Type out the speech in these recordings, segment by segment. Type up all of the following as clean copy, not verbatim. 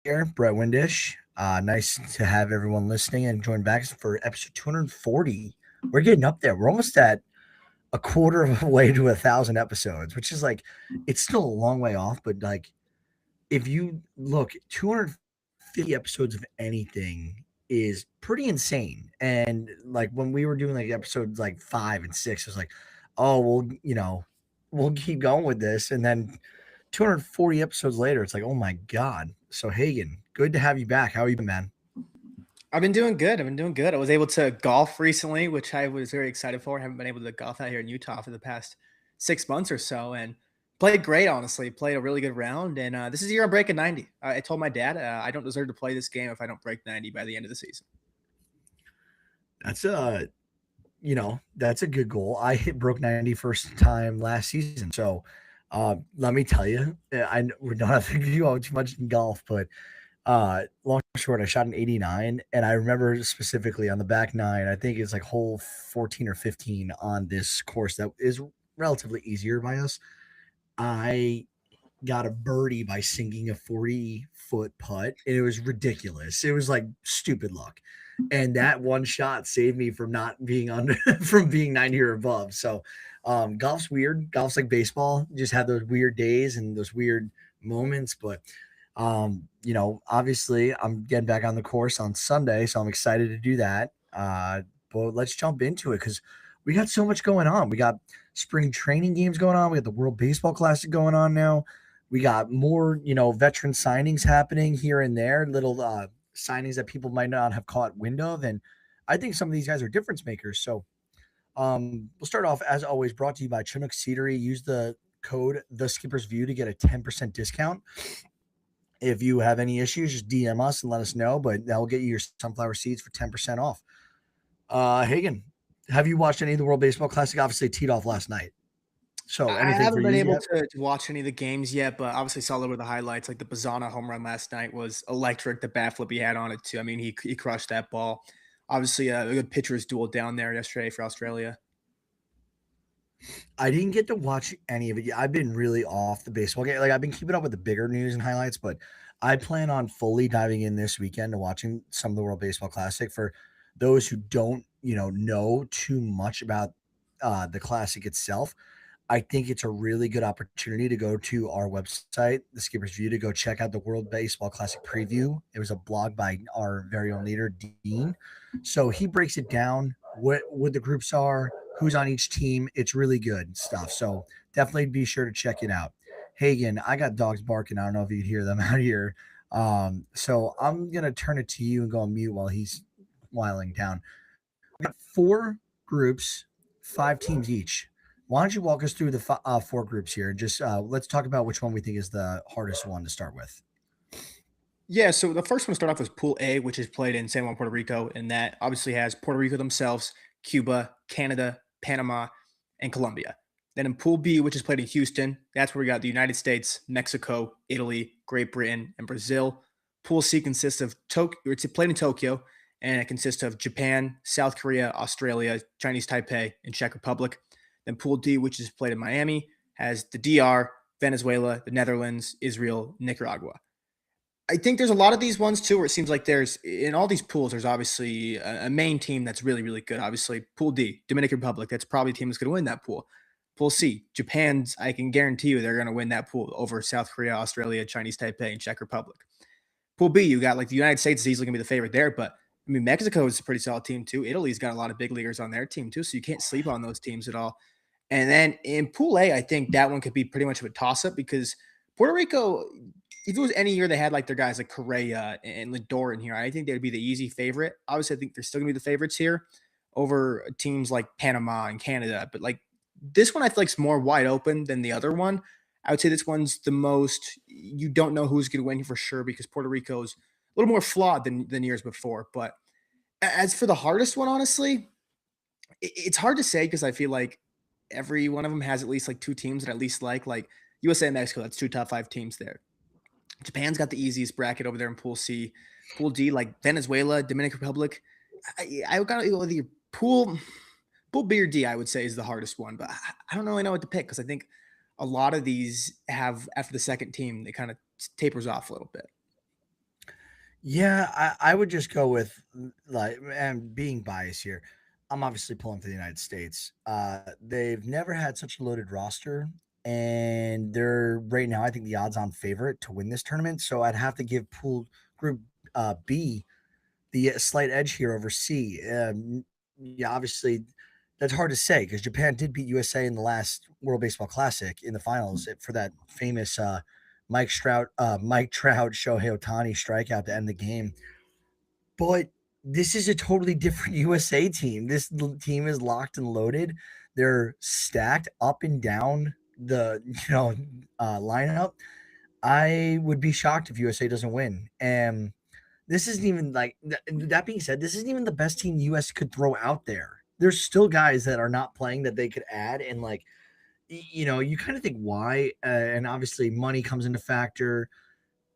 here, Brett Windish. Nice to have everyone listening and join back for episode 240. We're getting up there. We're almost at a quarter of a way to 1,000 episodes, which is like, it's still a long way off. But like, if you look, 250 episodes of anything is pretty insane. And like when we were doing like episodes like 5 and 6, it was like, oh, well, we'll keep going with this. And then 240 episodes later, it's like, oh my God. So, Hagen, good to have you back. How are you been, man? I've been doing good. I've been doing good. I was able to golf recently, which I was very excited for. I haven't been able to golf out here in Utah for the past 6 months or so, and played great. Honestly, played a really good round. And this is the year I'm breaking 90. I told my dad I don't deserve to play this game if I don't break 90 by the end of the season. That's that's a good goal. I hit broke 90 first time last season. So, let me tell you, we don't have to go out too much in golf, but long story short, I shot an 89, and I remember specifically on the back nine, I think it's like hole 14 or 15 on this course that is relatively easier by us. I got a birdie by sinking a 40-foot putt, and it was ridiculous. It was like stupid luck. And that one shot saved me from not being under from being 90 or above. So golf's weird. Golf's like baseball. You just have those weird days and those weird moments. But obviously I'm getting back on the course on Sunday, so I'm excited to do that. But let's jump into it because we got so much going on. We got spring training games going on. We got the World Baseball Classic going on now. We got more, veteran signings happening here and there, little signings that people might not have caught wind of. And I think some of these guys are difference makers. So we'll start off, as always, brought to you by Chinook Seedery. Use the code The Skipper's View to get a 10% discount. If you have any issues, just DM us and let us know, but that will get you your sunflower seeds for 10% off. Hagen, have you watched any of the World Baseball Classic? Obviously, it teed off last night. So I anything for haven't been you able yet? to watch any of the games yet, but obviously saw a little bit of the highlights. Like the Bazana home run last night was electric. The bat flip he had on it too. I mean, he crushed that ball. Obviously, a good pitcher's duel down there yesterday for Australia. I didn't get to watch any of it yet. I've been really off the baseball game. Like I've been keeping up with the bigger news and highlights, but I plan on fully diving in this weekend to watching some of the World Baseball Classic. For those who don't, know too much about the classic itself, I think it's a really good opportunity to go to our website, the Skipper's View, to go check out the World Baseball Classic preview. It was a blog by our very own leader, Dean. So he breaks it down, what the groups are, who's on each team. It's really good stuff. So definitely be sure to check it out. Hagen, I got dogs barking. I don't know if you can hear them out here. So I'm gonna turn it to you and go on mute while he's whiling down. We got four groups, 5 teams each. Why don't you walk us through the four groups here? Just let's talk about which one we think is the hardest one to start with. Yeah, so the first one to start off was Pool A, which is played in San Juan, Puerto Rico, and that obviously has Puerto Rico themselves, Cuba, Canada, Panama, and Colombia. Then in Pool B, which is played in Houston, that's where we got the United States, Mexico, Italy, Great Britain, and Brazil. Pool C consists of Tokyo, it's played in Tokyo, and it consists of Japan, South Korea, Australia, Chinese Taipei, and Czech Republic. Then Pool D, which is played in Miami, has the DR, Venezuela, the Netherlands, Israel, Nicaragua. I think there's a lot of these ones too, where it seems like there's in all these pools, there's obviously a main team that's really, really good. Obviously, Pool D, Dominican Republic, that's probably a team that's going to win that pool. Pool C, Japan's, I can guarantee you they're going to win that pool over South Korea, Australia, Chinese Taipei, and Czech Republic. Pool B, you got like the United States is easily going to be the favorite there, but I mean, Mexico is a pretty solid team too. Italy's got a lot of big leaguers on their team too, so you can't sleep on those teams at all. And then in Pool A, I think that one could be pretty much of a toss up because Puerto Rico, if it was any year they had like their guys like Correa and Lindor in here, I think they'd be the easy favorite. Obviously, I think they're still gonna be the favorites here over teams like Panama and Canada. But like this one, I feel like is more wide open than the other one. I would say this one's the most you don't know who's gonna win here for sure because Puerto Rico's a little more flawed than years before. But as for the hardest one, honestly, it's hard to say because I feel like every one of them has at least like two teams that I at least like USA and Mexico. That's two top five teams there. Japan's got the easiest bracket over there in Pool C. Pool D, like Venezuela, Dominican Republic. I got to go with Pool B or D. I would say is the hardest one, but I don't really know what to pick because I think a lot of these have after the second team, they kind of tapers off a little bit. Yeah, I would just go with like, and being biased here, I'm obviously pulling for the United States. They've never had such a loaded roster, and they're right now, I think, the odds-on favorite to win this tournament. So I'd have to give Pool Group B the slight edge here over C. Yeah, obviously, that's hard to say because Japan did beat USA in the last World Baseball Classic in the finals for that famous Mike Trout, Shohei Ohtani strikeout to end the game. But this is a totally different USA team. Team is locked and loaded. They're stacked up and down the lineup. I would be shocked if USA doesn't win. And this isn't even like that being said, this isn't even the best team the US could throw out there. There's still guys that are not playing that they could add and like you kind of think why and obviously money comes into factor,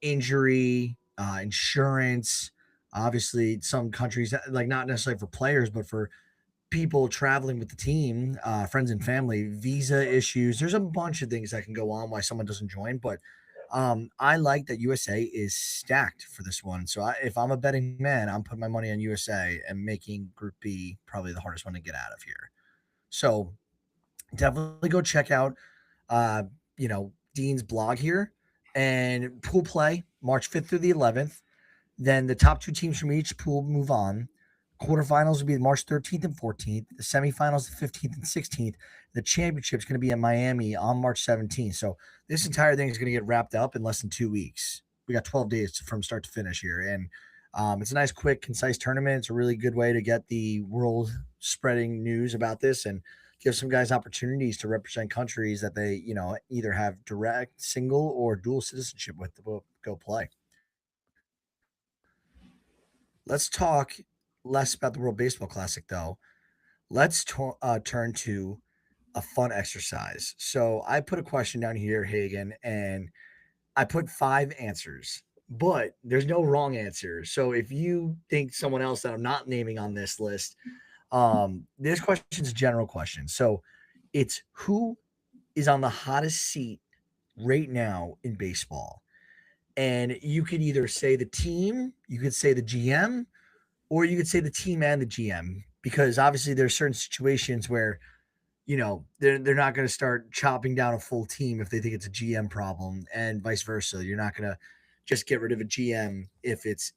injury, insurance, obviously some countries like not necessarily for players but for people traveling with the team, friends and family, visa issues. There's a bunch of things that can go on why someone doesn't join, but I like that USA is stacked for this one. So if I'm a betting man, I'm putting my money on USA and making Group B probably the hardest one to get out of here. So definitely go check out, uh, Dean's blog here and pool play March 5th through the 11th. Then the top two teams from each pool move on. Quarterfinals will be March 13th and 14th. The semifinals, the 15th and 16th. The championship is going to be in Miami on March 17th. So this entire thing is going to get wrapped up in less than 2 weeks. We got 12 days from start to finish here. And it's a nice, quick, concise tournament. It's a really good way to get the world spreading news about this and give some guys opportunities to represent countries that they, either have direct, single, or dual citizenship with to go play. Let's talk less about the World Baseball Classic, though. Turn to a fun exercise. So I put a question down here, Hagen, and I put 5 answers, but there's no wrong answer. So if you think someone else that I'm not naming on this list, this question's a general question. So it's who is on the hottest seat right now in baseball? And you could either say the team, you could say the GM, or you could say the team and the GM, because obviously there's certain situations where they're not going to start chopping down a full team if they think it's a GM problem, and vice versa. You're not going to just get rid of a GM if it's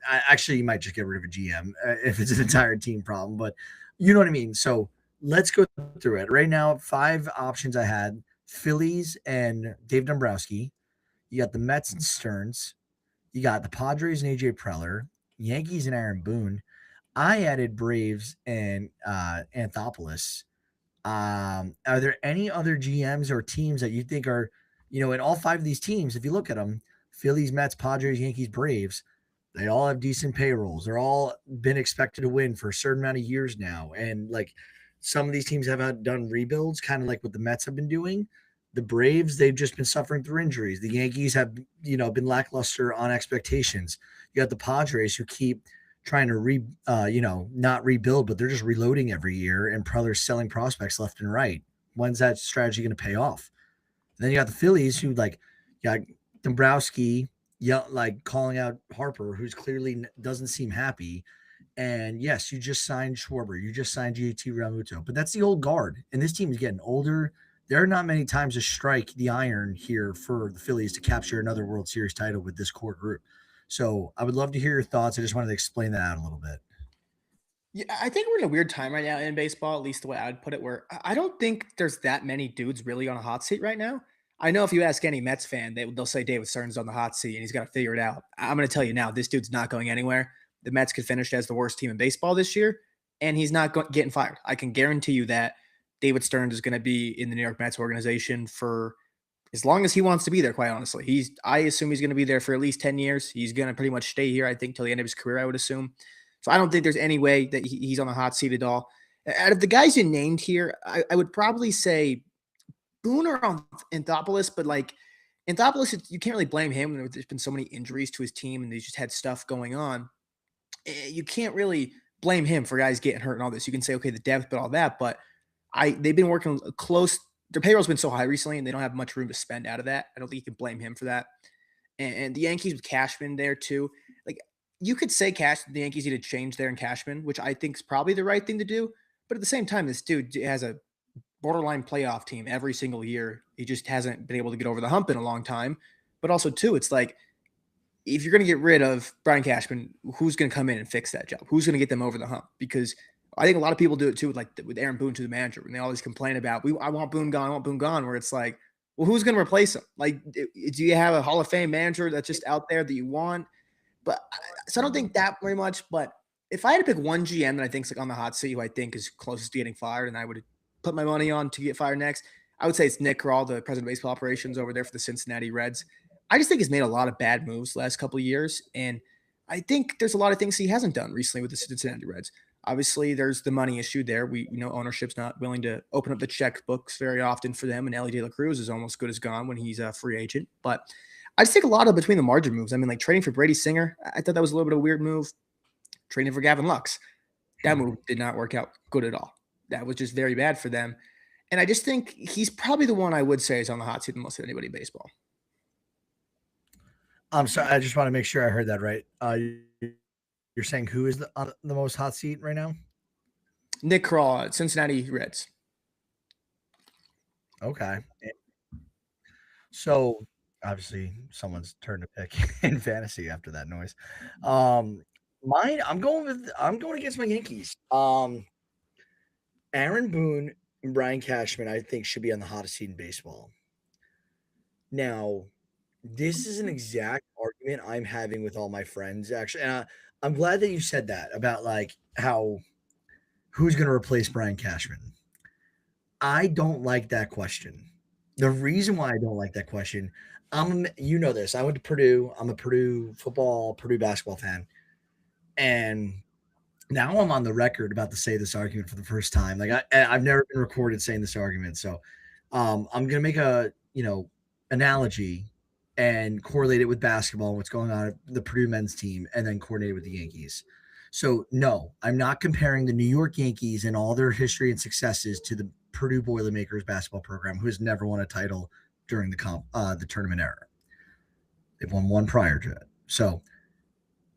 actually you might just get rid of a GM if it's an entire team problem, but you know what I mean. So let's go through it right now. 5 options I had: Phillies and Dave Dombrowski. You got the Mets and Stearns. You got the Padres and AJ Preller. Yankees and Aaron Boone. I added Braves and Anthopoulos. Are there any other GMs or teams that you think are, in all 5 of these teams, if you look at them, Phillies, Mets, Padres, Yankees, Braves, they all have decent payrolls. They're all been expected to win for a certain amount of years now. And like some of these teams have done rebuilds, kind of like what the Mets have been doing. The Braves, they've just been suffering through injuries. The Yankees have, been lackluster on expectations. You got the Padres who keep trying to not rebuild, but they're just reloading every year, and Preller's selling prospects left and right. When's that strategy going to pay off? And then you got the Phillies who got Dombrowski, like calling out Harper, who's clearly doesn't seem happy. And yes, you just signed Schwarber, you just signed JT Realmuto, but that's the old guard, and this team is getting older. There are not many times to strike the iron here for the Phillies to capture another World Series title with this core group. So I would love to hear your thoughts. I just wanted to explain that out a little bit. Yeah, I think we're in a weird time right now in baseball, at least the way I would put it, where I don't think there's that many dudes really on a hot seat right now. I know if you ask any Mets fan, they'll say David Stearns is on the hot seat and he's got to figure it out. I'm going to tell you now, this dude's not going anywhere. The Mets could finish as the worst team in baseball this year, and he's not getting fired. I can guarantee you that David Stearns is going to be in the New York Mets organization for as long as he wants to be there. Quite honestly, I assume he's going to be there for at least 10 years. He's going to pretty much stay here, I think, till the end of his career, I would assume. So I don't think there's any way that he's on the hot seat at all. Out of the guys you named here, I would probably say Boone or Anthopoulos, but like Anthopoulos, you can't really blame him. There's been so many injuries to his team, and he's just had stuff going on. You can't really blame him for guys getting hurt and all this. You can say, okay, the depth, but all that. But they've been working close. Their payroll's been so high recently, and they don't have much room to spend out of that. I don't think you can blame him for that. And the Yankees with Cashman there too. Like you could say the Yankees need to change there in Cashman, which I think is probably the right thing to do. But at the same time, this dude has a borderline playoff team every single year. He just hasn't been able to get over the hump in a long time. But also, too, it's like if you're going to get rid of Brian Cashman, who's going to come in and fix that job? Who's going to get them over the hump? Because I think a lot of people do it too, with Aaron Boone to the manager, when they always complain about, I want Boone gone, I want Boone gone, where it's like, well, who's going to replace him? Like, do you have a Hall of Fame manager that's just out there that you want? But so I don't think that very much. But if I had to pick one GM that I think is like on the hot seat, who I think is closest to getting fired, and I would put my money on to get fired next, I would say it's Nick Krall, the president of baseball operations over there for the Cincinnati Reds. I just think he's made a lot of bad moves the last couple of years, and I think there's a lot of things he hasn't done recently with the Cincinnati Reds. Obviously, there's the money issue there. We know ownership's not willing to open up the checkbooks very often for them, and Ellie De La Cruz is almost good as gone when he's a free agent. But I just think a lot of between the margin moves. I mean, like trading for Brady Singer, I thought that was a little bit of a weird move. Trading for Gavin Lux, that move did not work out good at all. That was just very bad for them. And I just think he's probably the one I would say is on the hot seat the most of anybody in baseball. I'm sorry. I just want to make sure I heard that right. You're saying who is the most hot seat right now? Nick Krall, Cincinnati Reds. Okay. So obviously someone's turn to pick in fantasy after that noise. Mine, I'm going against my Yankees. Aaron Boone and Brian Cashman, I think, should be on the hottest seat in baseball. Now, this is an exact argument I'm having with all my friends, actually. And I'm glad that you said that about like who's going to replace Brian Cashman. I don't like that question. The reason why I don't like that question, you know this. I went to Purdue. I'm a Purdue basketball fan. And now I'm on the record about to say this argument for the first time. Like I've never been recorded saying this argument. So I'm gonna make a analogy and correlate it with basketball and what's going on at the Purdue men's team, and then coordinate it with the Yankees. So no, I'm not comparing the New York Yankees and all their history and successes to the Purdue Boilermakers basketball program, who has never won a title during the tournament era. They've won one prior to it. So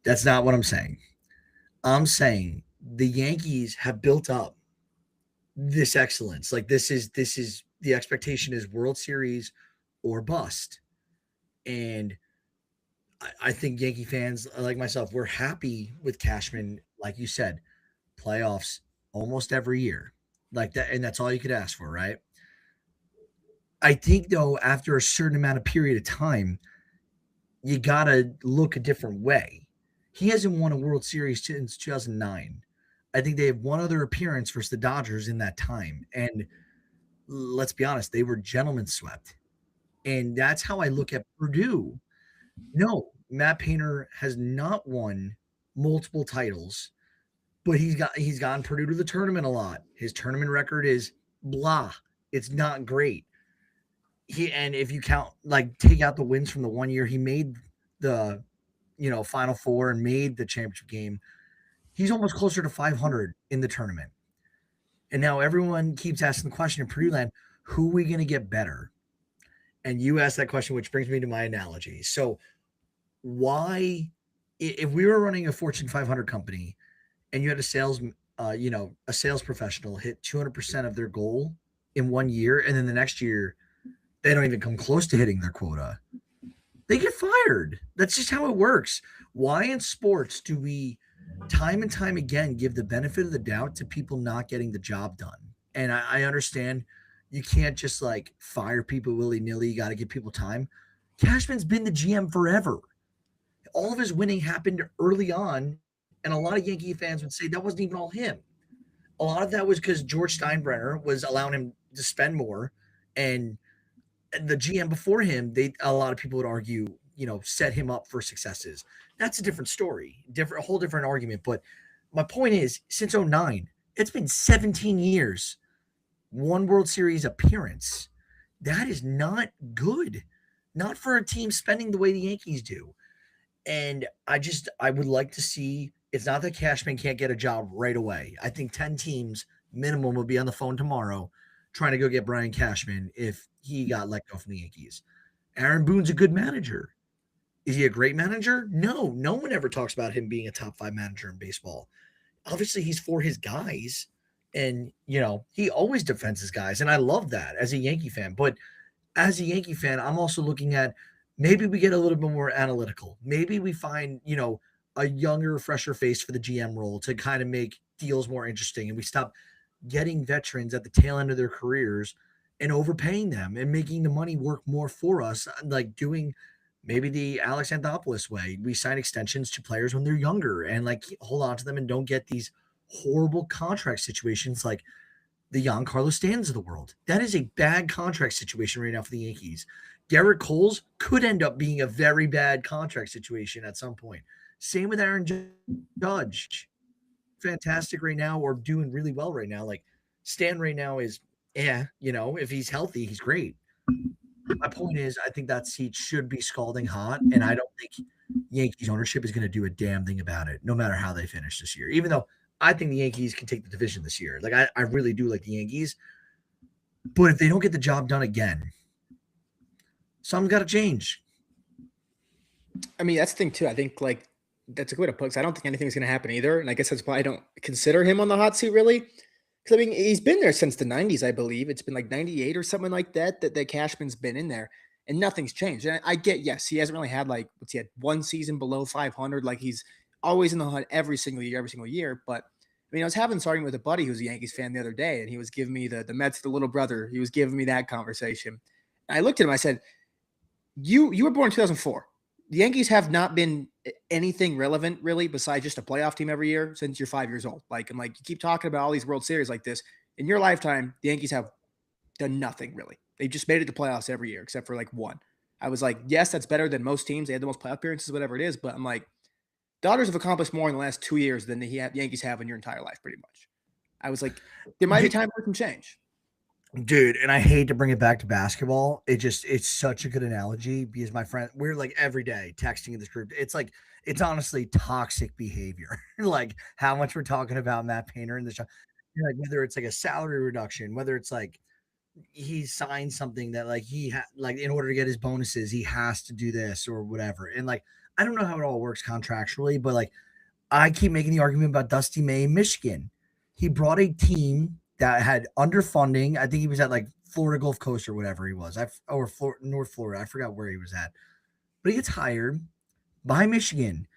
that's not what I'm saying. I'm saying the Yankees have built up this excellence. Like this is the expectation is World Series or bust. And I think Yankee fans like myself, we're happy with Cashman, like you said, playoffs almost every year. Like that, and that's all you could ask for, right? I think though, after a certain amount of period of time, you gotta look a different way. He hasn't won a World Series since 2009. I think they have one other appearance versus the Dodgers in that time. And let's be honest, they were gentlemen swept. And that's how I look at Purdue. No, Matt Painter has not won multiple titles, but he's gotten Purdue to the tournament a lot. His tournament record is blah. It's not great. And if you take out the wins from the 1 year he made the Final Four and made the championship game, he's almost closer to 500 in the tournament. And now everyone keeps asking the question in Purdue land, who are we going to get better? And you asked that question, which brings me to my analogy. So why, if we were running a Fortune 500 company and you had a sales professional hit 200% of their goal in 1 year, and then the next year they don't even come close to hitting their quota, they get fired. That's just how it works. Why in sports do we time and time again give the benefit of the doubt to people not getting the job done? And I understand you can't just like fire people willy-nilly. You got to give people time. Cashman's been the GM forever. All of his winning happened early on, and a lot of Yankee fans would say that wasn't even all him. A lot of that was because George Steinbrenner was allowing him to spend more, and the GM before him, a lot of people would argue, set him up for successes. That's a different story, a whole different argument. But my point is, since 2009, it's been 17 years, one World Series appearance. That is not good, not for a team spending the way the Yankees do. And I would like to see, it's not that Cashman can't get a job right away. I think 10 teams minimum will be on the phone tomorrow trying to go get Brian Cashman if he got let go from the Yankees. Aaron Boone's a good manager. Is he a great manager? No, no one ever talks about him being a top 5 manager in baseball. Obviously, he's for his guys, and, he always defends his guys, and I love that as a Yankee fan, but as a Yankee fan, I'm also looking at maybe we get a little bit more analytical. Maybe we find, a younger, fresher face for the GM role to kind of make deals more interesting, and we stop getting veterans at the tail end of their careers and overpaying them and making the money work more for us, like doing maybe the Alex Anthopoulos way. We sign extensions to players when they're younger and like hold on to them and don't get these horrible contract situations like the Giancarlo Stanton's of the world. That is a bad contract situation right now for the Yankees. Garrett Cole's could end up being a very bad contract situation at some point. Same with Aaron Judge. Fantastic right now or doing really well right now. Like Stan right now is, if he's healthy, he's great. My point is, I think that seat should be scalding hot, and I don't think Yankees ownership is going to do a damn thing about it, no matter how they finish this year. Even though I think the Yankees can take the division this year. Like I really do like the Yankees, but if they don't get the job done again, something's got to change. I mean, that's the thing too. I think like that's a good way to put it. 'Cause I don't think anything's going to happen either, and I guess that's why I don't consider him on the hot seat really. Because I mean, he's been there since the '90s, I believe. It's been like '98 or something like that that Cashman's been in there, and nothing's changed. And I get, yes, he hasn't really had like he had one season below 500. Like he's always in the hunt every single year. But I mean, I was having this argument with a buddy who's a Yankees fan the other day, and he was giving me the Mets, the little brother. He was giving me that conversation. And I looked at him. I said, "You were born in 2004. The Yankees have not been anything relevant really besides just a playoff team every year since you're 5 years old. Like, I'm like, you keep talking about all these World Series like this. In your lifetime, the Yankees have done nothing really. They just made it to playoffs every year except for like one. I was like, yes, that's better than most teams. They had the most playoff appearances, whatever it is. But I'm like, Dodgers have accomplished more in the last 2 years than the Yankees have in your entire life, pretty much. I was like, there might be time for some change. Dude, and I hate to bring it back to basketball. It's such a good analogy because my friend, we're like every day texting in this group. It's honestly toxic behavior. Like how much we're talking about Matt Painter in the show. Like whether it's like a salary reduction, whether it's like he signed something that like like in order to get his bonuses, he has to do this or whatever. And like I don't know how it all works contractually, but like I keep making the argument about Dusty May, Michigan. He brought a team that had underfunding. I think he was at like Florida Gulf Coast or whatever he was, or North Florida. I forgot where he was at, but he gets hired by Michigan.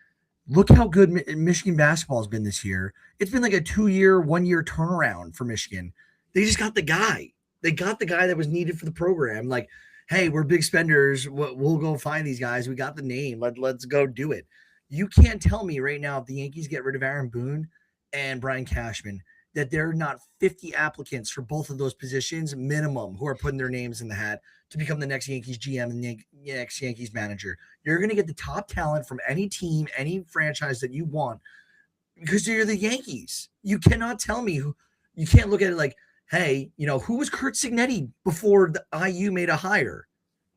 Look how good Michigan basketball has been this year. It's been like a 2-year, 1-year turnaround for Michigan. They just got the guy. They got the guy that was needed for the program. Like, hey, we're big spenders. We'll go find these guys. We got the name. Let's go do it. You can't tell me right now if the Yankees get rid of Aaron Boone and Brian Cashman that there are not 50 applicants for both of those positions minimum who are putting their names in the hat to become the next Yankees GM and the next Yankees manager. You're going to get the top talent from any team, any franchise that you want because you're the Yankees. You cannot tell me you can't look at it like, hey, who was Kurt Signetti before the IU made a hire,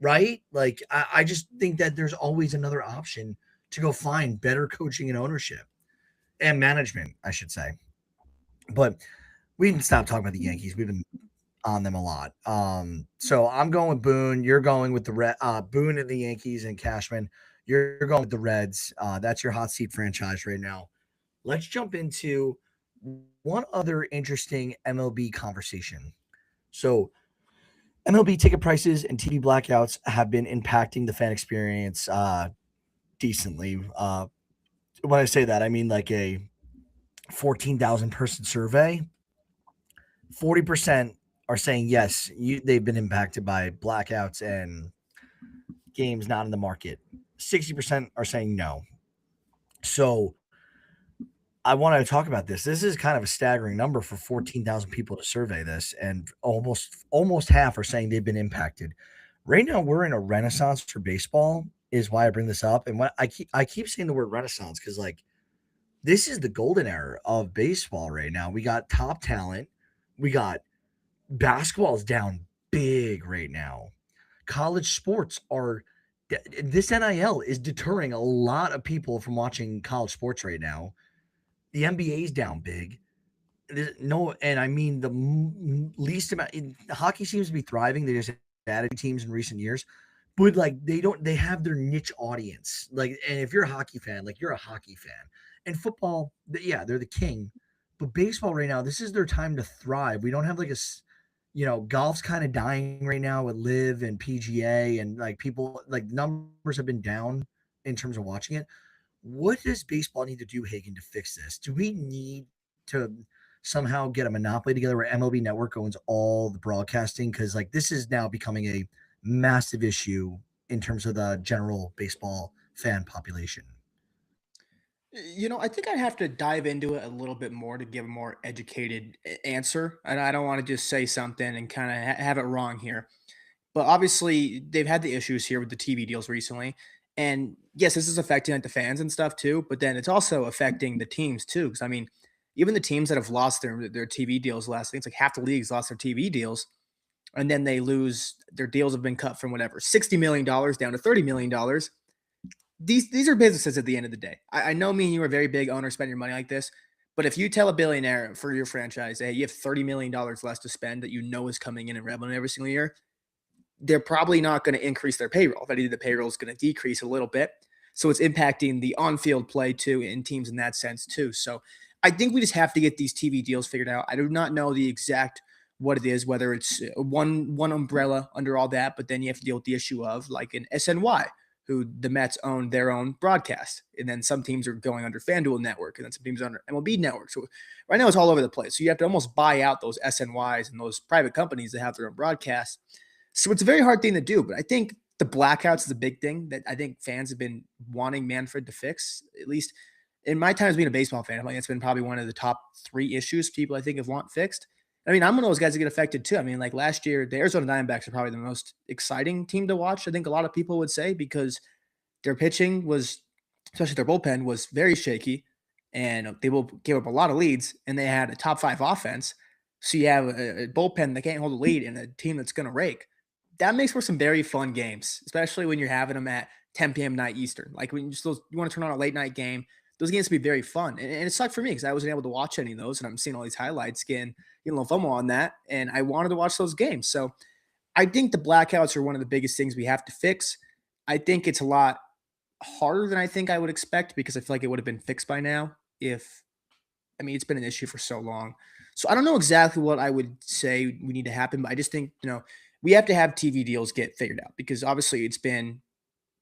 right? Like, I just think that there's always another option to go find better coaching and ownership and management, I should say. But we can stop talking about the Yankees. We've been on them a lot. So I'm going with Boone. You're going with the Boone and the Yankees and Cashman. You're going with the Reds. That's your hot seat franchise right now. Let's jump into one other interesting MLB conversation. So MLB ticket prices and TV blackouts have been impacting the fan experience decently. When I say that, I mean like a 14,000 person survey. 40% are saying yes, they've been impacted by blackouts and games not in the market. 60% are saying no. So I want to talk about this. This is kind of a staggering number for 14,000 people to survey this, and almost half are saying they've been impacted. Right now, we're in a renaissance for baseball, is why I bring this up. And when I keep saying the word renaissance because like this is the golden era of baseball right now. We got top talent. We got basketball's down big right now. College sports are this NIL is deterring a lot of people from watching college sports right now. The NBA is down big. No, and I mean the least amount. Hockey seems to be thriving. They just added teams in recent years. but like they have their niche audience. Like, and if you're a hockey fan, like you're a hockey fan. And football, yeah, they're the king. But baseball right now, this is their time to thrive. We don't have like golf's kind of dying right now with Live and PGA, and like people like numbers have been down in terms of watching it. What does baseball need to do, Hagen, to fix this? Do we need to somehow get a monopoly together where MLB Network owns all the broadcasting? Because like this is now becoming a massive issue in terms of the general baseball fan population. I think I'd have to dive into it a little bit more to give a more educated answer. And I don't want to just say something and kind of have it wrong here. But obviously, they've had the issues here with the TV deals recently. And yes, this is affecting like the fans and stuff too. But then it's also affecting the teams too. Because I mean, even the teams that have lost their TV deals last, I think it's like half the leagues lost their TV deals, and then they lose their deals have been cut from whatever $60 million down to $30 million. These are businesses at the end of the day. I know me and you are very big owners spend your money like this, but if you tell a billionaire for your franchise, hey, you have $30 million less to spend that you know is coming in revenue every single year, they're probably not going to increase their payroll. If anything, the payroll is going to decrease a little bit. So it's impacting the on-field play too in teams in that sense too. So I think we just have to get these TV deals figured out. I do not know the exact what it is, whether it's one umbrella under all that, but then you have to deal with the issue of like an SNY, who the Mets own their own broadcast. And then some teams are going under FanDuel Network, and then some teams are under MLB Network. So right now it's all over the place. So you have to almost buy out those SNYs and those private companies that have their own broadcast. So it's a very hard thing to do, but I think the blackouts is a big thing that I think fans have been wanting Manfred to fix. At least in my time as being a baseball fan, I think it's been probably one of the top 3 issues people I think have want fixed. I mean, I'm one of those guys that get affected too. I mean, like last year, the Arizona Diamondbacks are probably the most exciting team to watch. I think a lot of people would say because their pitching was, especially their bullpen, was very shaky, and they will give up a lot of leads. And they had a top 5 offense, so you have a bullpen that can't hold a lead and a team that's going to rake. That makes for some very fun games, especially when you're having them at 10 p.m. night Eastern. Like when you want to turn on a late night game, those games can be very fun. And it sucked for me because I wasn't able to watch any of those, and I'm seeing all these highlights, getting a little FOMO on that, and I wanted to watch those games. So I think the blackouts are one of the biggest things we have to fix. I think it's a lot harder than I think I would expect because I feel like it would have been fixed by now it's been an issue for so long. So I don't know exactly what I would say we need to happen, but I just think, we have to have TV deals get figured out because obviously it's been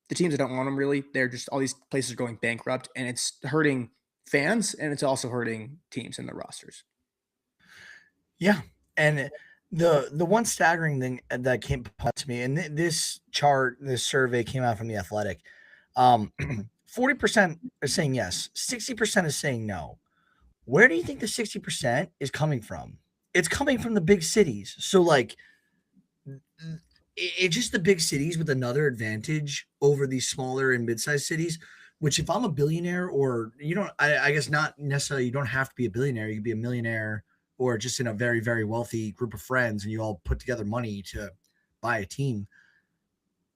the teams that don't want them really. They're just all these places are going bankrupt, and it's hurting fans and it's also hurting teams and their rosters. Yeah, and the one staggering thing that came up to me, and this survey came out from the Athletic. 40% is saying yes, 60% is saying no. Where do you think the 60% is coming from? It's coming from the big cities. So like it's just the big cities with another advantage over these smaller and mid-sized cities, which if I'm a billionaire or I guess not necessarily, you don't have to be a billionaire. You can be a millionaire or just in a very, very wealthy group of friends and you all put together money to buy a team.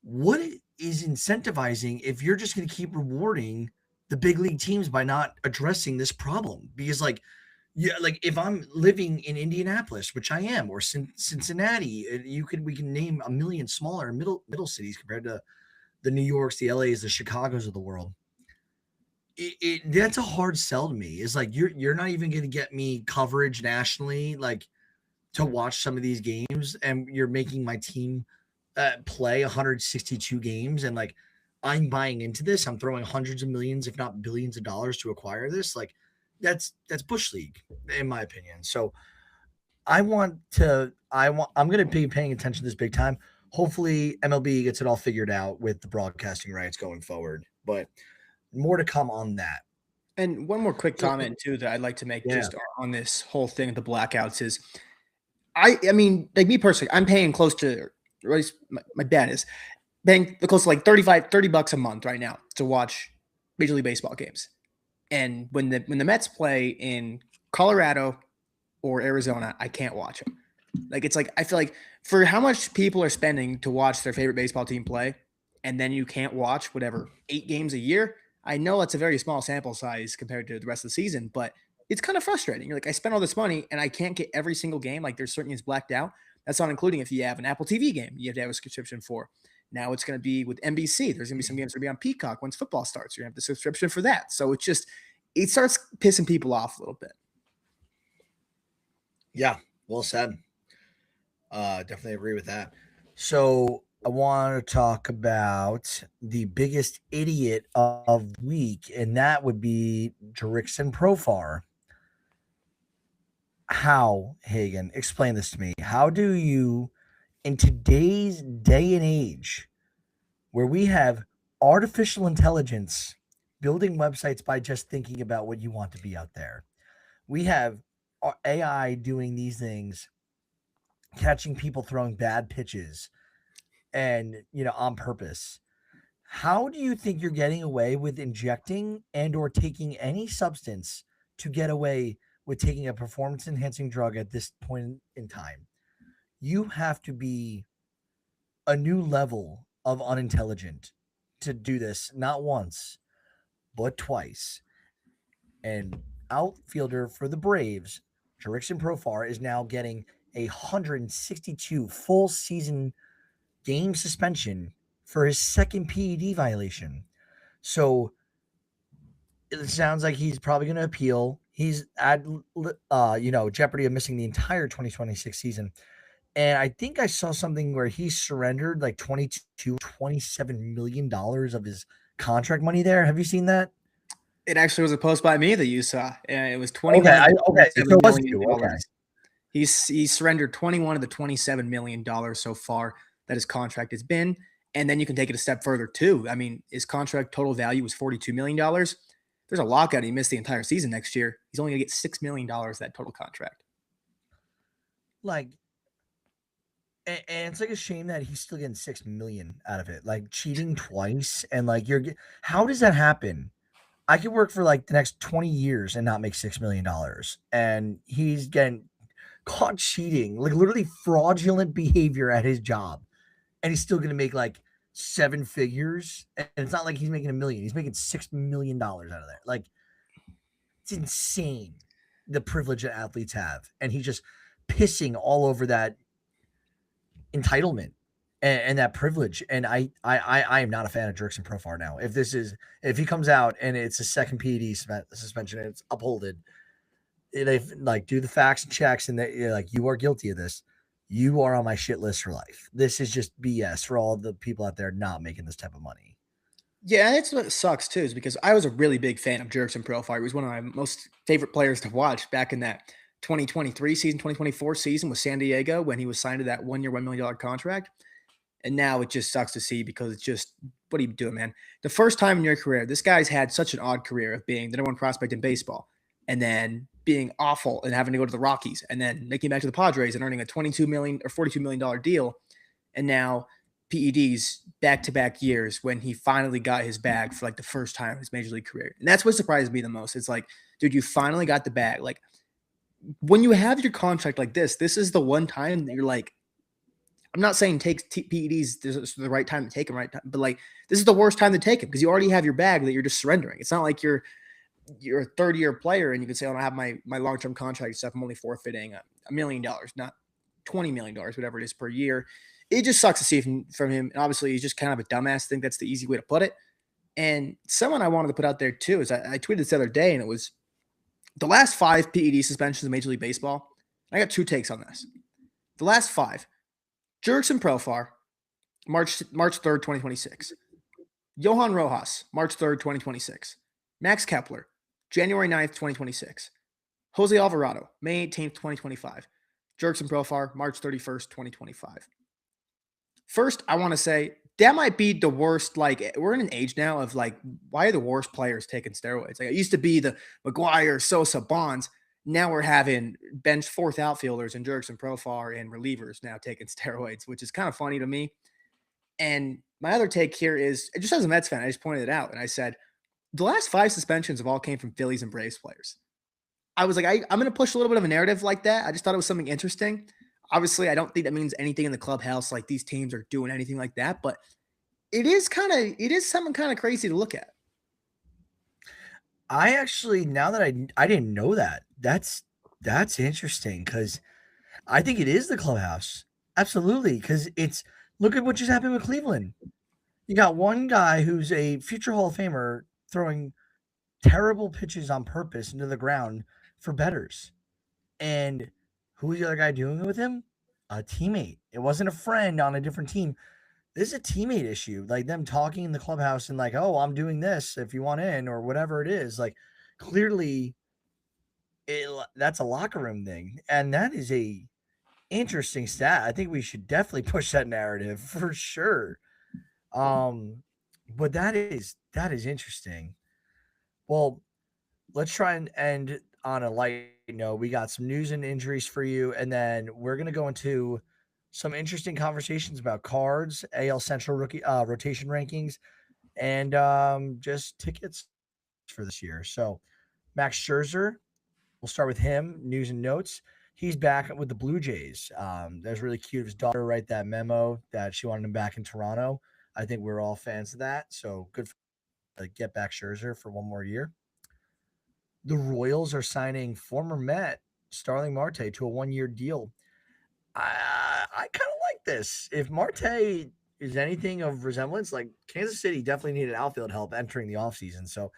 What is incentivizing if you're just going to keep rewarding the big league teams by not addressing this problem? Because like if I'm living in Indianapolis, which I am, or Cincinnati, we can name a million smaller middle cities compared to the New Yorks, the LAs, the Chicagos of the world. That's a hard sell to me. It's like you're not even going to get me coverage nationally, like to watch some of these games, and you're making my team play 162 games, and like I'm buying into this. I'm throwing hundreds of millions, if not billions of dollars to acquire this. Like that's Bush League, in my opinion. So I'm going to be paying attention to this big time. Hopefully MLB gets it all figured out with the broadcasting rights going forward, but more to come on that. And one more quick comment too that I'd like to make just on this whole thing of the blackouts is I mean, like me personally, I'm paying close to, or at least my dad is paying close to like $30 a month right now to watch Major League Baseball games. And when the Mets play in Colorado or Arizona, I can't watch them. Like it's like I feel like for how much people are spending to watch their favorite baseball team play, and then you can't watch whatever 8 games a year. I know it's a very small sample size compared to the rest of the season, but it's kind of frustrating. You're like, I spent all this money and I can't get every single game. Like there's certain games blacked out. That's not including if you have an Apple TV game you have to have a subscription for. Now it's going to be with NBC. There's going to be some games that will be on Peacock once football starts. You're going to have the subscription for that. So it starts pissing people off a little bit. Yeah, well said. Definitely agree with that. So I want to talk about the biggest idiot of the week, and that would be Jurickson Profar. How, Hagen, explain this to me. How do you, in today's day and age, where we have artificial intelligence building websites by just thinking about what you want to be out there, we have AI doing these things, catching people throwing bad pitches and, on purpose. How do you think you're getting away with injecting and or taking any substance to get away with taking a performance enhancing drug at this point in time? You have to be a new level of unintelligent to do this, not once, but twice. And outfielder for the Braves, Jurickson Profar, is now getting a 162 full season game suspension for his second PED violation. So it sounds like he's probably going to appeal. He's at jeopardy of missing the entire 2026 season. And I think I saw something where he surrendered like $27 million of his contract money there. Have you seen that? It actually was a post by me that you saw. And it was 21 Okay. So it was you. Okay. He's surrendered 21 of the $27 million so far that his contract has been. And then you can take it a step further too. I mean, his contract total value was $42 million. There's a lockout. He missed the entire season next year. He's only going to get $6 million that total contract. Like, and it's like a shame that he's still getting $6 million out of it. Like cheating twice, and like how does that happen? I could work for like the next 20 years and not make $6 million, and he's getting caught cheating, like literally fraudulent behavior at his job, and he's still going to make like 7 figures. And it's not like he's making $1 million; he's making $6 million out of there. Like, it's insane the privilege that athletes have, and he's just pissing all over that entitlement and that privilege. And I am not a fan of Jurickson Profar now. If he comes out and it's a second PED suspension and it's upholded, they like do the facts and checks and they're like, you are guilty of this. You are on my shit list for life. This is just BS for all the people out there not making this type of money. Yeah, that's what sucks too, is because I was a really big fan of Jurickson Profar. He was one of my most favorite players to watch back in that 2023 season, 2024 season with San Diego when he was signed to that 1 year, $1 million contract. And now it just sucks to see because it's just, what are you doing, man? The first time in your career, this guy's had such an odd career of being the number one prospect in baseball and then being awful and having to go to the Rockies and then making it back to the Padres and earning a $22 million or $42 million deal. And now PEDs back-to-back years when he finally got his bag for like the first time in his major league career. And that's what surprised me the most. It's like, dude, you finally got the bag. Like, when you have your contract like this is the one time that you're like, I'm not saying take PEDs, this is the right time to take them, right? But like, this is the worst time to take them because you already have your bag that you're just surrendering. It's not like you're a third-year player and you can say, oh, I have my long-term contract stuff. I'm only forfeiting $1 million, not $20 million, whatever it is per year. It just sucks to see from him. And obviously, he's just kind of a dumbass. I think that's the easy way to put it. And someone I wanted to put out there too is I tweeted this the other day, and it was the last 5 PED suspensions in Major League Baseball. I got 2 takes on this. The last 5. Jurickson Profar, March 3rd, 2026. Johan Rojas, March 3rd, 2026. Max Kepler, January 9th, 2026. Jose Alvarado, May 18th, 2025. Jurickson Profar, March 31st, 2025. First, I want to say that might be the worst. Like, we're in an age now of like, why are the worst players taking steroids? Like, it used to be the McGuire, Sosa, Bonds. Now we're having bench 4th outfielders and Jurickson Profar and relievers now taking steroids, which is kind of funny to me. And my other take here is, just as a Mets fan, I just pointed it out and I said, the last 5 suspensions have all came from Phillies and Braves players. I was like, I'm going to push a little bit of a narrative like that. I just thought it was something interesting. Obviously, I don't think that means anything in the clubhouse, like these teams are doing anything like that, but it is something kind of crazy to look at. I actually, now that I didn't know that, that's interesting because I think it is the clubhouse. Absolutely. Because it's Look at what just happened with Cleveland. You got one guy who's a future Hall of Famer throwing terrible pitches on purpose into the ground for betters. And who was the other guy doing it with him? A teammate. It wasn't a friend on a different team. This is a teammate issue. Like them talking in the clubhouse and like, oh, I'm doing this if you want in or whatever it is. Like clearly that's a locker room thing. And that is a interesting stat. I think we should definitely push that narrative for sure. But that is interesting. Well, let's try and end on a light note. We got some news and injuries for you, and then we're gonna go into some interesting conversations about cards, AL Central rookie rotation rankings, and just tickets for this year. So, Max Scherzer, we'll start with him. News and notes. He's back with the Blue Jays. That was really cute of his daughter write that memo that she wanted him back in Toronto. I think we're all fans of that. So good for get back Scherzer for one more year. The Royals are signing former Met Starling Marte to a 1-year deal. I kind of like this. If Marte is anything of resemblance, like Kansas City definitely needed outfield help entering the offseason. So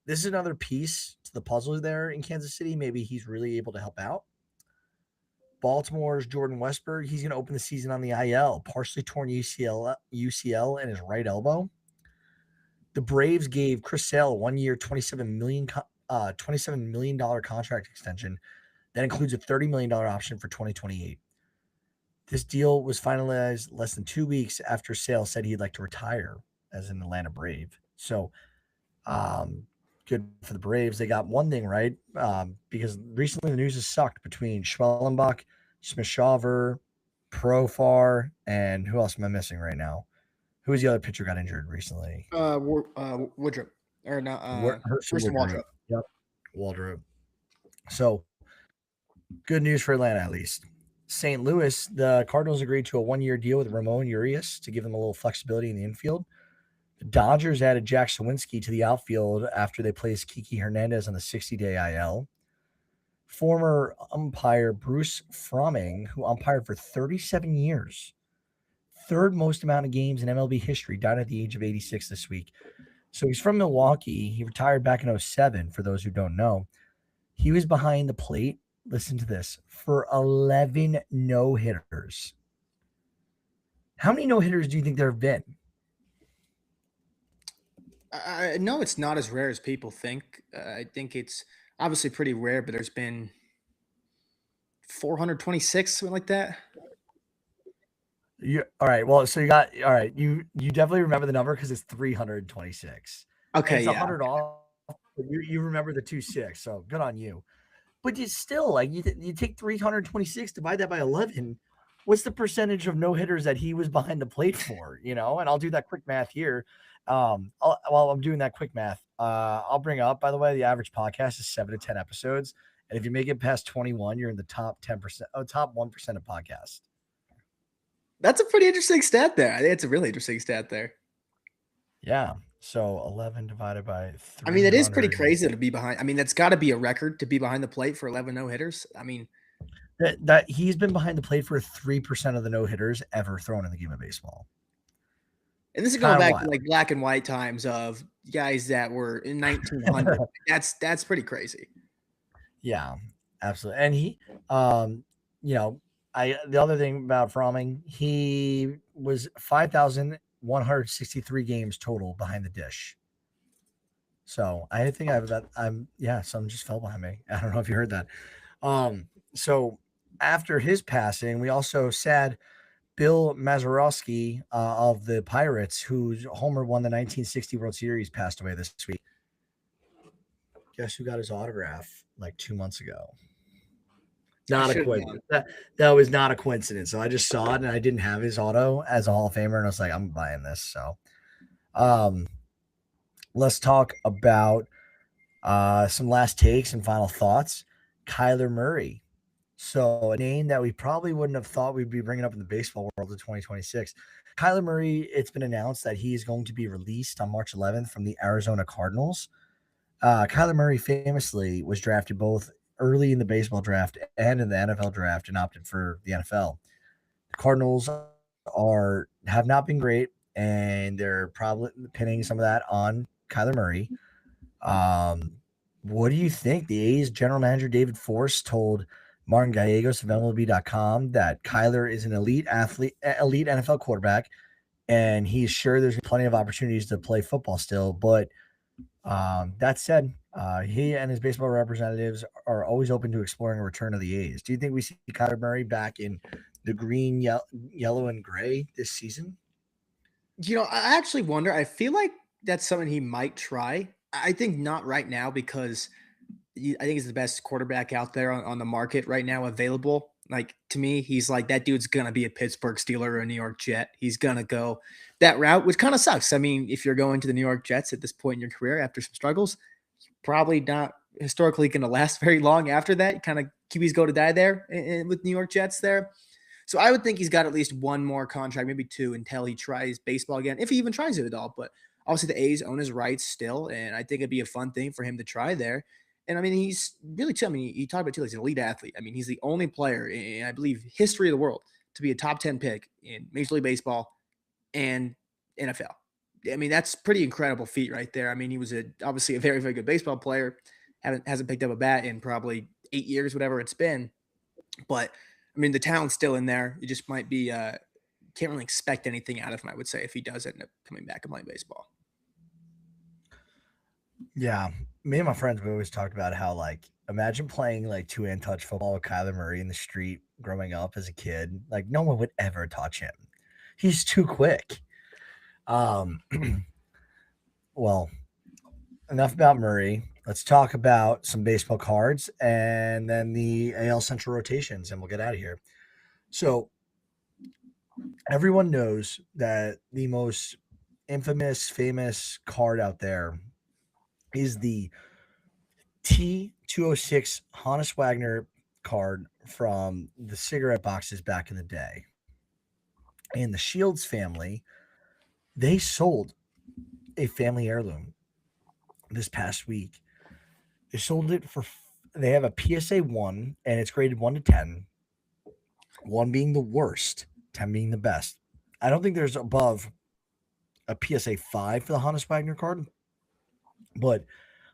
this is another piece to the puzzle there in Kansas City. Maybe he's really able to help out. Baltimore's Jordan Westburg, he's going to open the season on the IL, partially torn UCL in his right elbow. The Braves gave Chris Sale a 1-year, $27 million contract extension that includes a $30 million option for 2028. This deal was finalized less than 2 weeks after Sale said he'd like to retire as an Atlanta Brave. So, good for the Braves. They got one thing right because recently the news has sucked between Schwellenbach, Smith-Shawver, Profar, and who else am I missing right now? Who was the other pitcher got injured recently? Woodruff or not? Hurston Waldrop. Yep, Waldrop. So good news for Atlanta at least. St. Louis, the Cardinals agreed to a 1-year deal with Ramon Urias to give them a little flexibility in the infield. The Dodgers added Jack Sawinski to the outfield after they placed Kiki Hernandez on the 60-day IL. Former umpire Bruce Fromming, who umpired for 37 years, third most amount of games in MLB history, died at the age of 86 this week. So he's from Milwaukee. He retired back in 2007, for those who don't know. He was behind the plate, listen to this, for 11 no-hitters. How many no-hitters do you think there have been? I know it's not as rare as people think. I think it's obviously pretty rare, but there's been 426, something like that. All right. Well, so you got all right. You definitely remember the number because it's 326. Okay, it's yeah. 100 off. You remember the 26, so good on you. But it's still like you take 326, divide that by 11. What's the percentage of no hitters that he was behind the plate for? And I'll do that quick math here. While I'm doing that quick math, I'll bring up, by the way, the average podcast is 7 to 10 episodes. And if you make it past 21, you're in the top 10%, top 1% of podcasts. That's a pretty interesting stat there. I think it's a really interesting stat there. Yeah. So 11 divided by 3. I mean, it is pretty crazy to be behind. I mean, that's got to be a record to be behind the plate for 11 no hitters. I mean, that he's been behind the plate for 3% of the no hitters ever thrown in the game of baseball. And this is going back to like black and white times of guys that were in 1900. That's pretty crazy. Yeah, absolutely. And he, the other thing about Fromming, he was 5,163 games total behind the dish. So I think something just fell behind me. I don't know if you heard that. So after his passing, we also sad Bill Mazeroski of the Pirates, whose homer won the 1960 World Series, passed away this week. Guess who got his autograph like 2 months ago? Not a coincidence. That was not a coincidence. So I just saw it and I didn't have his auto as a Hall of Famer, and I was like, I'm buying this. So let's talk about some last takes and final thoughts. Kyler Murray. So a name that we probably wouldn't have thought we'd be bringing up in the baseball world in 2026. Kyler Murray, it's been announced that he is going to be released on March 11th from the Arizona Cardinals. Kyler Murray famously was drafted both early in the baseball draft and in the NFL draft and opted for the NFL. The Cardinals have not been great, and they're probably pinning some of that on Kyler Murray. Um, what do you think? The A's general manager David Force told Martin Gallegos of MLB.com that Kyler is an elite athlete, elite NFL quarterback, and he's sure there's plenty of opportunities to play football still. But that said, he and his baseball representatives are always open to exploring a return of the A's. Do you think we see Kyler Murray back in the green, yellow, and gray this season? I actually wonder. I feel like that's something he might try. I think not right now because I think he's the best quarterback out there on the market right now available. Like to me, he's like that dude's gonna be a Pittsburgh Steeler or a New York Jet. He's gonna go that route, which kind of sucks. I mean, if you're going to the New York Jets at this point in your career after some struggles, probably not historically going to last very long after that. Kind of QBs go to die there with New York Jets there. So I would think he's got at least one more contract, maybe two, until he tries baseball again, if he even tries it at all. But obviously the A's own his rights still, and I think it'd be a fun thing for him to try there. And I mean, he's really, I mean, he talked about too, like he's an elite athlete. I mean, he's the only player in, I believe, history of the world to be a top 10 pick in Major League Baseball and NFL. I mean, that's pretty incredible feat right there. I mean, he was obviously a very, very good baseball player. Hasn't picked up a bat in probably 8 years, whatever it's been. But I mean, the talent's still in there. It just might be can't really expect anything out of him, I would say, if he does end up coming back and playing baseball. Yeah, me and my friends we always talked about how like imagine playing like two-hand touch football with Kyler Murray in the street growing up as a kid. Like no one would ever touch him. He's too quick. Um, well, enough about Murray. Let's talk about some baseball cards and then the AL Central rotations, and we'll get out of here. So everyone knows that the most infamous, famous card out there is the T206 Honus Wagner card from the cigarette boxes back in the day. And the Shields family, they sold a family heirloom this past week. They sold it for, they have a PSA 1 and it's graded 1 to 10, 1 being the worst, 10 being the best. I don't think there's above a PSA 5 for the Honus Wagner card, but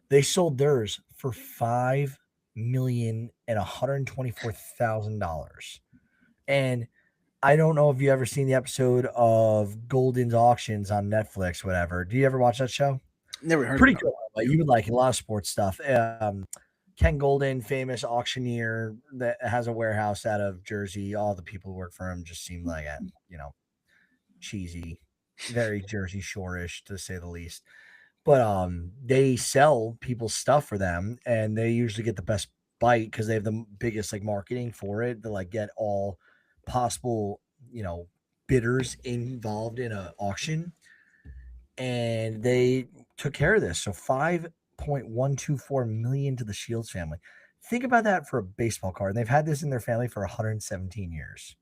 they sold theirs for $5,124,000. And I don't know if you ever seen the episode of Golden's Auctions on Netflix, whatever. Do you ever watch that show? Never heard Pretty of cool. Like, you would like a lot of sports stuff. Ken Golden, famous auctioneer that has a warehouse out of Jersey. All the people who work for him just seem like, cheesy, very Jersey Shore-ish to say the least. But they sell people's stuff for them, and they usually get the best bite because they have the biggest like marketing for it. They like get all possible, bidders involved in an auction, and they took care of this. So 5.124 million to the Shields family. Think about that for a baseball card. They've had this in their family for 117 years.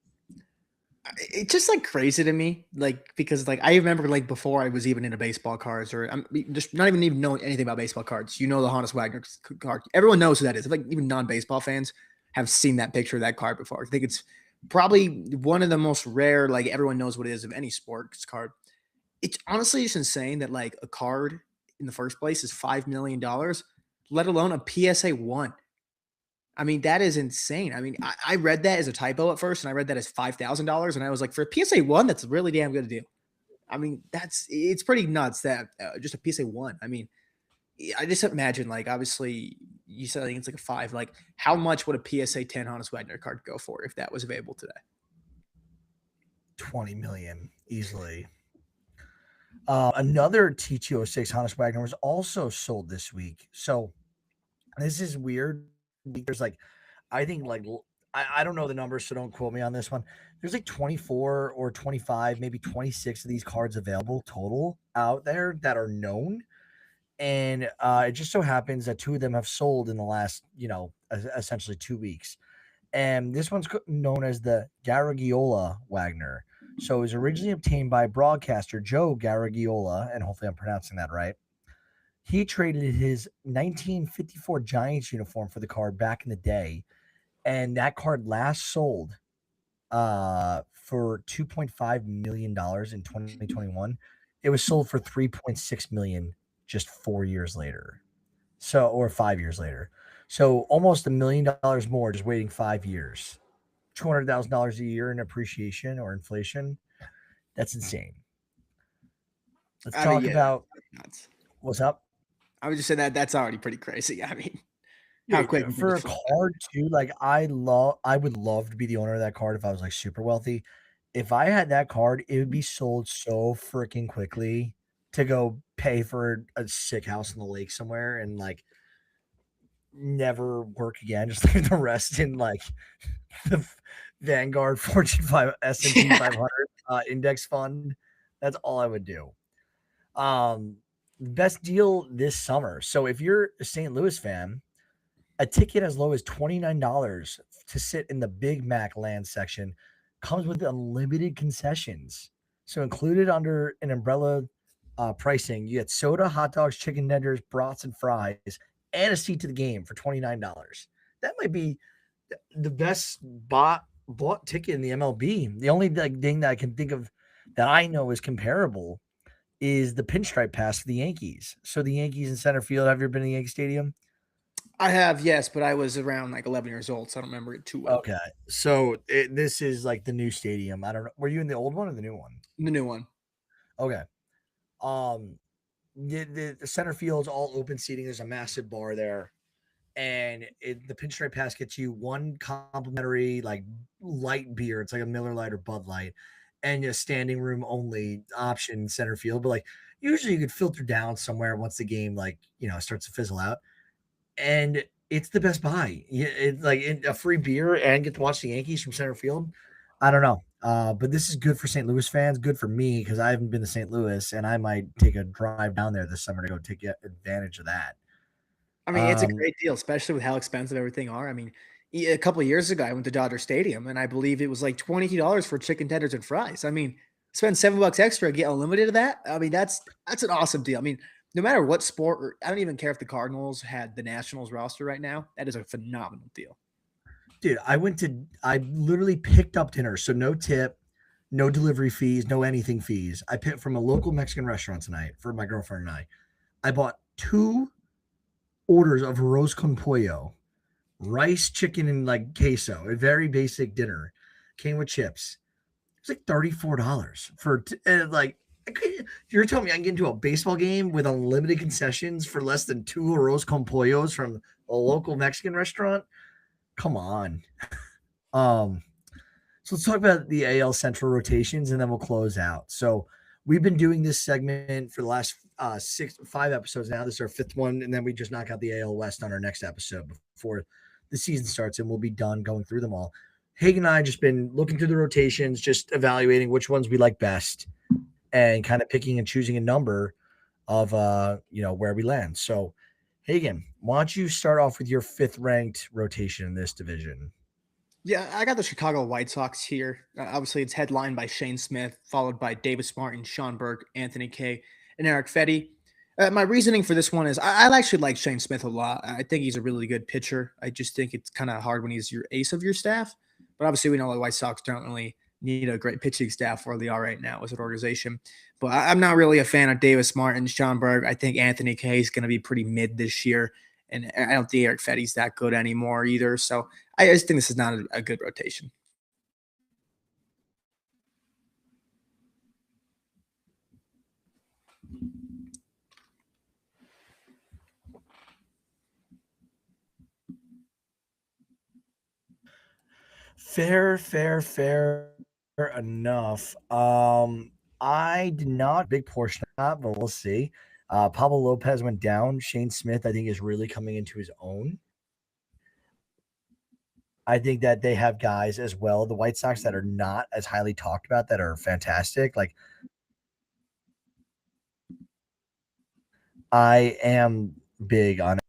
It's just like crazy to me, like because like I remember like before I was even into baseball cards, or I'm just not even knowing anything about baseball cards. You know the Honus Wagner card. Everyone knows who that is. Like even non-baseball fans have seen that picture of that card before. I think it's probably one of the most rare. Like everyone knows what it is of any sports card. It's honestly just insane that like a card in the first place is $5 million, let alone a PSA 1. I mean, that is insane. I mean, I read that as a typo at first, and I read that as $5,000, and I was like, for a PSA 1, that's a really damn good deal. I mean, it's pretty nuts that just a PSA 1. I mean, I just imagine, like, obviously, you said I think it's like a 5. Like, how much would a PSA 10 Honus Wagner card go for if that was available today? 20 million easily. Another T206 Honus Wagner was also sold this week. So this is weird. There's like, I think like I don't know the numbers, so don't quote me on this one. There's like 24 or 25, maybe 26 of these cards available total out there that are known. And it just so happens that two of them have sold in the last, essentially 2 weeks. And this one's known as the Garagiola Wagner. So it was originally obtained by broadcaster Joe Garagiola, and hopefully I'm pronouncing that right. He traded his 1954 Giants uniform for the card back in the day, and that card last sold for $2.5 million in 2021. It was sold for 3.6 million just 4 years later. So, or 5 years later. So almost $1 million more just waiting 5 years. $200,000 a year in appreciation or inflation. That's insane. Let's I mean, talk yeah, about that's nuts. what's up. I would just say that's already pretty crazy. I mean, how Dude, quick you can for just a flip that. card too, like I would love to be the owner of that card if I was like super wealthy. If I had that card, it would be sold so freaking quickly to go pay for a sick house in the lake somewhere and like never work again. Just leave the rest in like the Vanguard Fortune 5 S&P Yeah. 500 index fund. That's all I would do. Um, Best deal this summer. So if you're a St. Louis fan, a ticket as low as $29 to sit in the Big Mac land section comes with unlimited concessions. So included under an umbrella pricing, you get soda, hot dogs, chicken tenders, brats, and fries, and a seat to the game for $29. That might be the best bought ticket in the MLB. The only like thing that I can think of that I know is comparable is the pinstripe pass for the Yankees. So the Yankees in center field. Have you ever been to Yankee Stadium? I have, yes, but I was around like 11 years old, so I don't remember it too well. Okay. So this is like the new stadium. I don't know. Were you in the old one or the new one? The new one. Okay. Um, the center field's all open seating. There's a massive bar there, and the pinstripe pass gets you one complimentary like light beer. It's like a Miller Lite or Bud Light, and a standing room only option in center field. But like usually you could filter down somewhere once the game like starts to fizzle out, and it's the best buy. It's like a free beer and get to watch the Yankees from center field. I don't know. But this is good for St. Louis fans, good for me because I haven't been to St. Louis and I might take a drive down there this summer to go take advantage of that. I mean, it's a Um, great deal, especially with how expensive everything are. I mean, a couple of years ago, I went to Dodger Stadium, and I believe it was like $22 for chicken tenders and fries. I mean, spend $7 extra, get unlimited of that. I mean, that's an awesome deal. I mean, no matter what sport, or I don't even care if the Cardinals had the Nationals roster right now. That is a phenomenal deal. Dude, I literally picked up dinner. So no tip, no delivery fees, no anything fees. I picked from a local Mexican restaurant tonight for my girlfriend and I. I bought two orders of arroz con pollo, rice, chicken, and like queso, a very basic dinner. Came with chips. It's like $34 for like. You're telling me I can get into a baseball game with unlimited concessions for less than two arroz con pollos from a local Mexican restaurant? Come on. Um, so let's talk about the AL Central rotations, and then we'll close out. So we've been doing this segment for the last 5 episodes now. This is our fifth one, and then we just knock out the AL West on our next episode before the season starts, and we'll be done going through them all. Hagen and I just been looking through the rotations, just evaluating which ones we like best, and kind of picking and choosing a number of where we land. So Hagen, why don't you start off with your fifth ranked rotation in this division? Yeah, I got the Chicago White Sox here. Obviously, it's headlined by Shane Smith, followed by Davis Martin, Sean Burke, Anthony Kay, and Eric Fetty. My reasoning for this one is I actually like Shane Smith a lot. I think he's a really good pitcher. I just think it's kind of hard when he's your ace of your staff. But obviously, we know the White Sox don't really need a great pitching staff where they are right now as an organization. But I'm not really a fan of Davis Martin, Sean Burke. I think Anthony Kay is going to be pretty mid this year. And I don't think Eric Fetty's that good anymore either. So I just think this is not a good rotation. Fair enough. I did not big portion of that, but we'll see. Pablo Lopez went down. Shane Smith, I think, is really coming into his own. I think that they have guys as well, the White Sox that are not as highly talked about that are fantastic. Like I am big on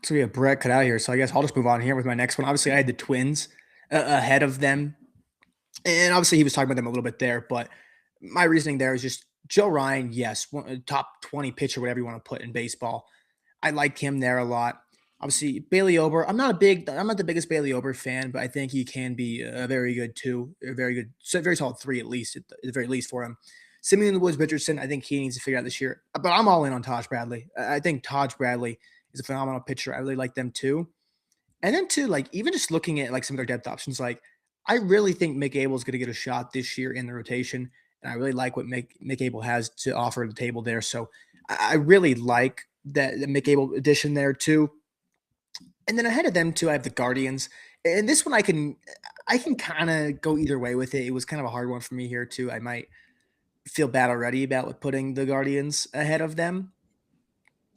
So we have Brett cut out here. So I guess I'll just move on here with my next one. Obviously, I had the Twins ahead of them. And obviously, he was talking about them a little bit there. But my reasoning there is just Joe Ryan, yes, top 20 pitcher, whatever you want to put in baseball. I like him there a lot. Obviously, Bailey Ober. I'm not the biggest Bailey Ober fan, but I think he can be a very good two, a very good, so very solid three at least, at the very least for him. Simeon Woods Richardson, I think he needs to figure out this year. But I'm all in on Taj Bradley. I think Taj Bradley is a phenomenal pitcher. I really like them too. And then too, like even just looking at like some of their depth options, like I really think Mick Abel is going to get a shot this year in the rotation, and I really like what Mick Abel has to offer the table there. So I really like that the Mick Abel addition there too. And then ahead of them too, I have the Guardians. And this one I can kind of go either way with it. It was kind of a hard one for me here too. I might feel bad already about putting the Guardians ahead of them.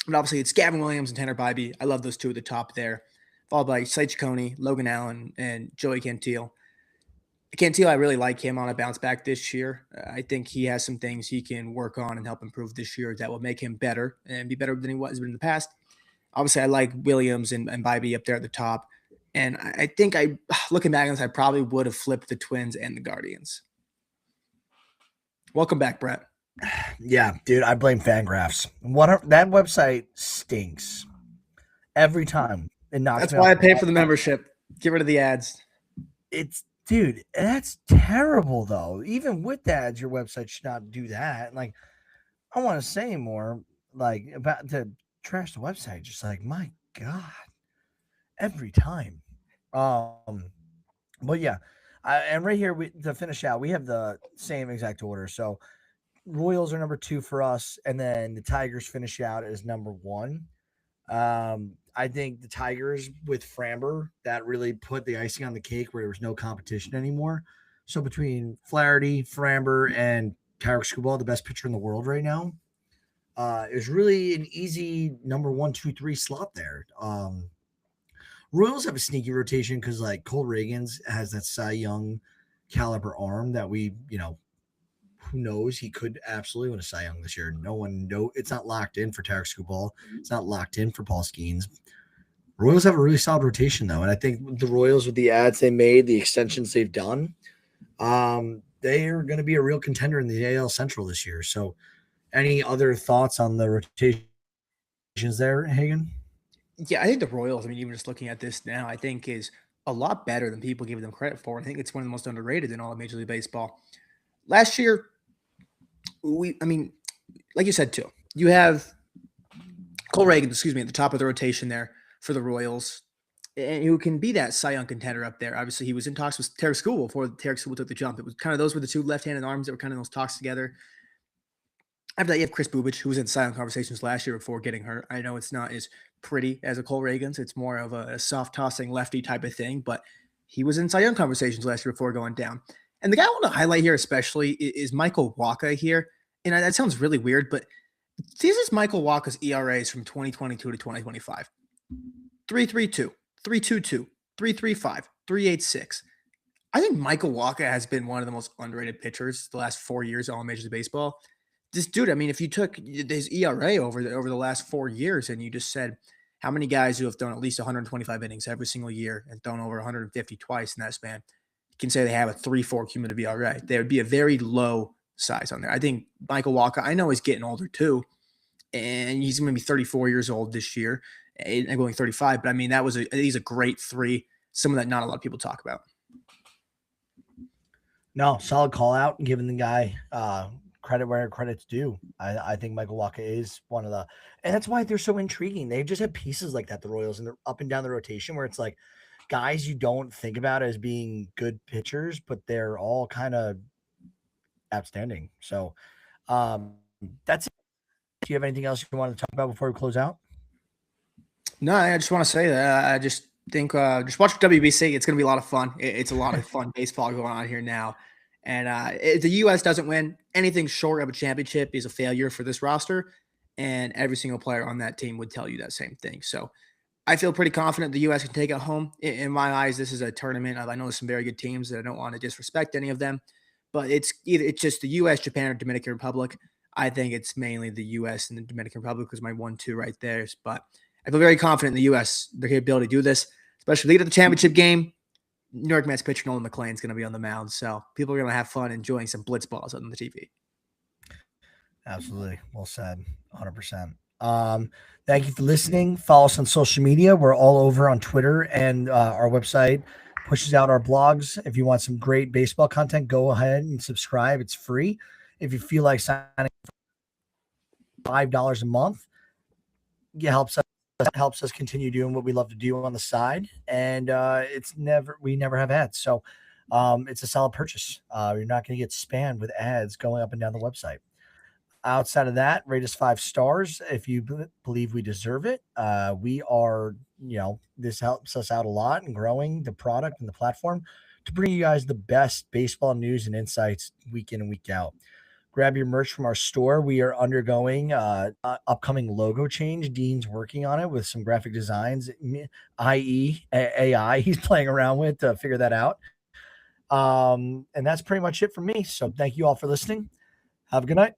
But obviously it's Gavin Williams and Tanner Bybee. I love those two at the top there. Followed by Sage Coney, Logan Allen, and Joey Cantil. Cantil, I really like him on a bounce back this year. I think he has some things he can work on and help improve this year that will make him better and be better than he was in the past. Obviously, I like Williams and Bybee up there at the top. And I think looking back on this, I probably would have flipped the Twins and the Guardians. Welcome back, Brett. Yeah, dude, I blame Fangraphs. That website stinks every time. It knocks That's me why I off. pay for the membership. Get rid of the ads. It's dude, that's terrible though. Even with the ads, your website should not do that. Like, I want to say more like about to trash the website. Just like my God, every time. But yeah, and right here to finish out, we have the same exact order. So Royals are number 2 for us, and then the Tigers finish out as number 1. I think the Tigers with Framber, that really put the icing on the cake where there was no competition anymore. So between Flaherty, Framber, and Tarek Skubal, the best pitcher in the world right now, it was really an easy number 1, 2, 3 slot there. Royals have a sneaky rotation because like Cole Reagans has that Cy Young caliber arm that who knows? He could absolutely win a Cy Young this year. No one know. It's not locked in for Tarek Skubal. It's not locked in for Paul Skeens. Royals have a really solid rotation though, and I think the Royals with the ads they made, the extensions they've done, they are going to be a real contender in the AL Central this year. So, any other thoughts on the rotations there, Hagen? Yeah, I think the Royals, I mean, even just looking at this now, I think is a lot better than people give them credit for. I think it's one of the most underrated in all of Major League Baseball. Last year, I mean, like you said too, you have Cole Reagan, excuse me, at the top of the rotation there for the Royals, and who can be that Cy Young contender up there. Obviously, he was in talks with Tarek Skubal before Tarek Skubal took the jump. It was kind of those were the two left-handed arms that were kind of those talks together. After that, you have Chris Bubich, who was in silent conversations last year before getting hurt. I know it's not as pretty as a Cole Reagan's. It's more of a soft tossing lefty type of thing, but he was in silent conversations last year before going down. And the guy I want to highlight here, especially, is Michael Wacha here. And that sounds really weird, but this is Michael Wacha's ERAs from 2022 to 2025. 3.32, 3.22, 3.35, 3.86. I think Michael Wacha has been one of the most underrated pitchers the last 4 years on Major League Baseball. This dude, I mean, if you took his ERA over the last 4 years and you just said how many guys who have thrown at least 125 innings every single year and thrown over 150 twice in that span can say they have a 3.4 cumulative ERA, there would be a very low size on there. I think Michael Wacha, I know he's getting older too, and he's going to be 34 years old this year and going 35. But I mean, he's a great 3, someone that not a lot of people talk about. No, solid call out, giving the guy credit where credit's due. I think Michael Wacha is one of the, and that's why they're so intriguing. They just have pieces like that, the Royals, and they're up and down the rotation where it's like guys you don't think about as being good pitchers, but they're all kind of outstanding. So that's it. Do you have anything else you want to talk about before we close out? No, I just want to say that I just think just watch WBC. It's going to be a lot of fun. It's a lot of fun baseball going on here now. And if the U.S. doesn't win, anything short of a championship is a failure for this roster. And every single player on that team would tell you that same thing. So I feel pretty confident the U.S. can take it home. In my eyes, this is a tournament. I know there's some very good teams that I don't want to disrespect any of them. But it's just the U.S., Japan, or Dominican Republic. I think it's mainly the U.S. and the Dominican Republic was my 1-2 right there. But I feel very confident in the U.S., their capability to do this, especially lead to the championship game. New York Mets pitcher Nolan McLean is going to be on the mound, so people are going to have fun enjoying some blitz balls on the TV. Absolutely. Well said. 100%. Thank you for listening. Follow us on social media. We're all over on Twitter, and our website pushes out our blogs. If you want some great baseball content, go ahead and subscribe. It's free. If you feel like signing $5 a month, it helps us continue doing what we love to do on the side. And we never have ads. So it's a solid purchase. You're not going to get spammed with ads going up and down the website. Outside of that, rate us 5 stars if you believe we deserve it. We are, this helps us out a lot in growing the product and the platform to bring you guys the best baseball news and insights week in and week out. Grab your merch from our store. We are undergoing upcoming logo change. Dean's working on it with some graphic designs, i.e., AI. He's playing around with to figure that out. And that's pretty much it for me. So thank you all for listening. Have a good night.